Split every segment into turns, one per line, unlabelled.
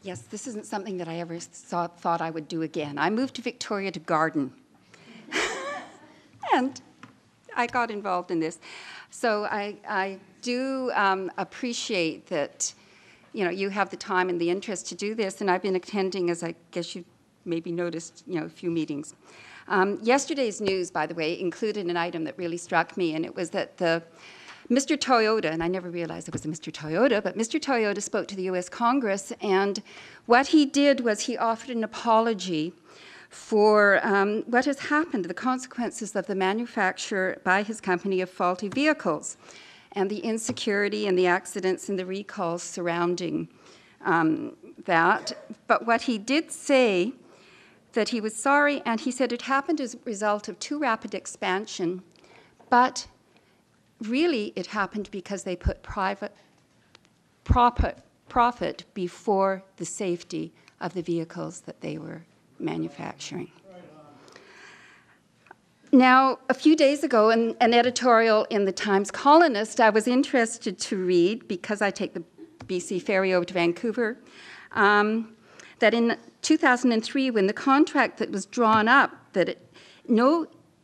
Yes, this isn't something that I ever thought I would do again. I moved to Victoria to garden. And I got involved in this. So I do appreciate that, you have the time and the interest to do this, and I've been attending, as I guess you maybe noticed, a few meetings. Yesterday's news, by the way, included an item that really struck me, and it was that Mr. Toyota, and I never realized it was a Mr. Toyota, but Mr. Toyota spoke to the U.S. Congress, and what he did was he offered an apology for what has happened, the consequences of the manufacture by his company of faulty vehicles, and the insecurity and the accidents and the recalls surrounding that. But what he did say, that he was sorry, and he said it happened as a result of too rapid expansion, but really it happened because they put profit before the safety of the vehicles that they were manufacturing. Now, a few days ago, in an editorial in the Times Colonist, I was interested to read, because I take the BC ferry over to Vancouver, that in 2003, when the contract that was drawn up, that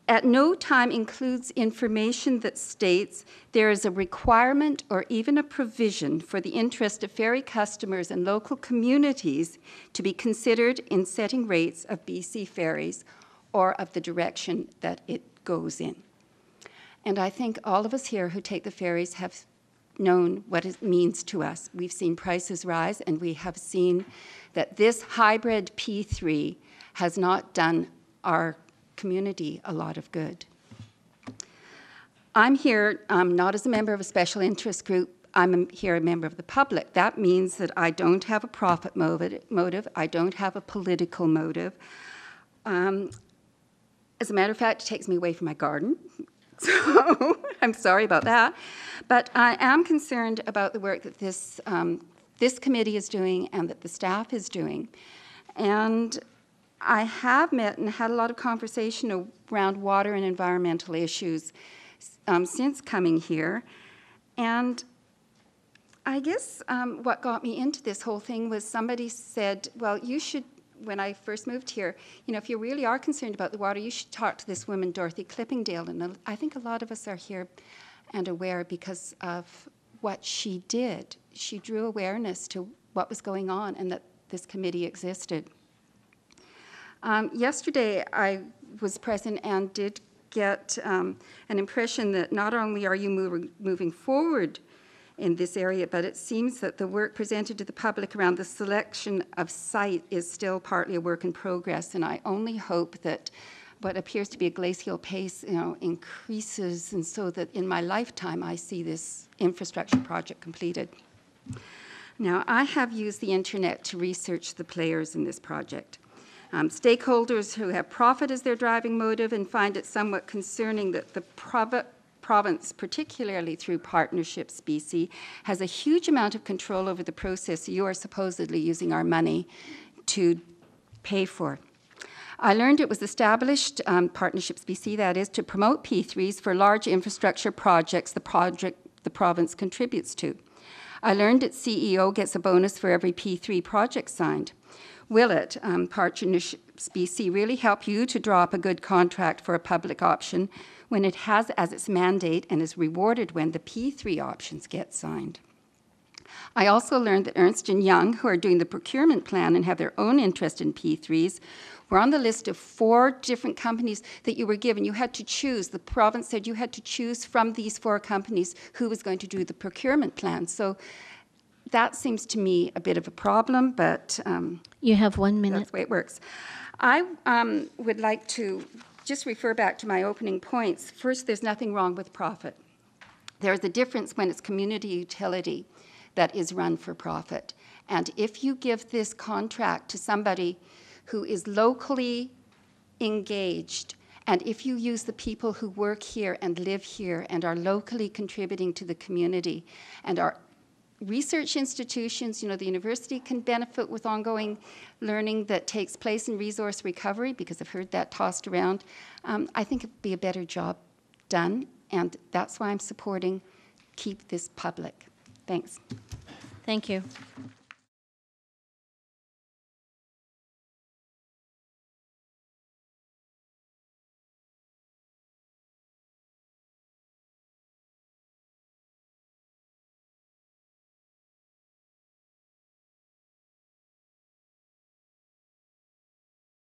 at no time includes information that states there is a requirement or even a provision for the interest of ferry customers and local communities to be considered in setting rates of BC ferries or of the direction that it goes in. And I think all of us here who take the ferries have known what it means to us. We've seen prices rise, and we have seen that this hybrid P3 has not done our community a lot of good. I'm here not as a member of a special interest group. I'm here a member of the public. That means that I don't have a profit motive. I don't have a political motive. As a matter of fact, it takes me away from my garden. So I'm sorry about that. But I am concerned about the work that this committee is doing and that the staff is doing. And I have met and had a lot of conversation around water and environmental issues since coming here. And I guess what got me into this whole thing was somebody said, well, you should, when I first moved here, if you really are concerned about the water, you should talk to this woman, Dorothy Clippingdale. And I think a lot of us are here and aware because of what she did. She drew awareness to what was going on and that this committee existed. Yesterday, I was present and did get an impression that not only are you moving forward in this area, but it seems that the work presented to the public around the selection of site is still partly a work in progress, and I only hope that what appears to be a glacial pace, increases, and so that in my lifetime I see this infrastructure project completed. Now, I have used the internet to research the players in this project. Stakeholders who have profit as their driving motive and find it somewhat concerning that the province, particularly through Partnerships BC, has a huge amount of control over the process you are supposedly using our money to pay for. I learned it was established, Partnerships BC, that is, to promote P3s for large infrastructure projects the province contributes to. I learned its CEO gets a bonus for every P3 project signed. Will it, Partnerships BC, really help you to draw up a good contract for a public option when it has as its mandate and is rewarded when the P3 options get signed? I also learned that Ernst & Young, who are doing the procurement plan and have their own interest in P3s, were on the list of 4 different companies that you were given. You had to choose. The province said you had to choose from these 4 companies who was going to do the procurement plan. So that seems to me a bit of a problem, but
you have 1 minute.
That's the way it works. I would like to just refer back to my opening points. First, there's nothing wrong with profit. There's a difference when it's community utility that is run for profit. And if you give this contract to somebody who is locally engaged, and if you use the people who work here and live here and are locally contributing to the community and are research institutions, the university can benefit with ongoing learning that takes place in resource recovery, because I've heard that tossed around. I think it would be a better job done, and that's why I'm supporting keep this public. Thanks.
Thank you.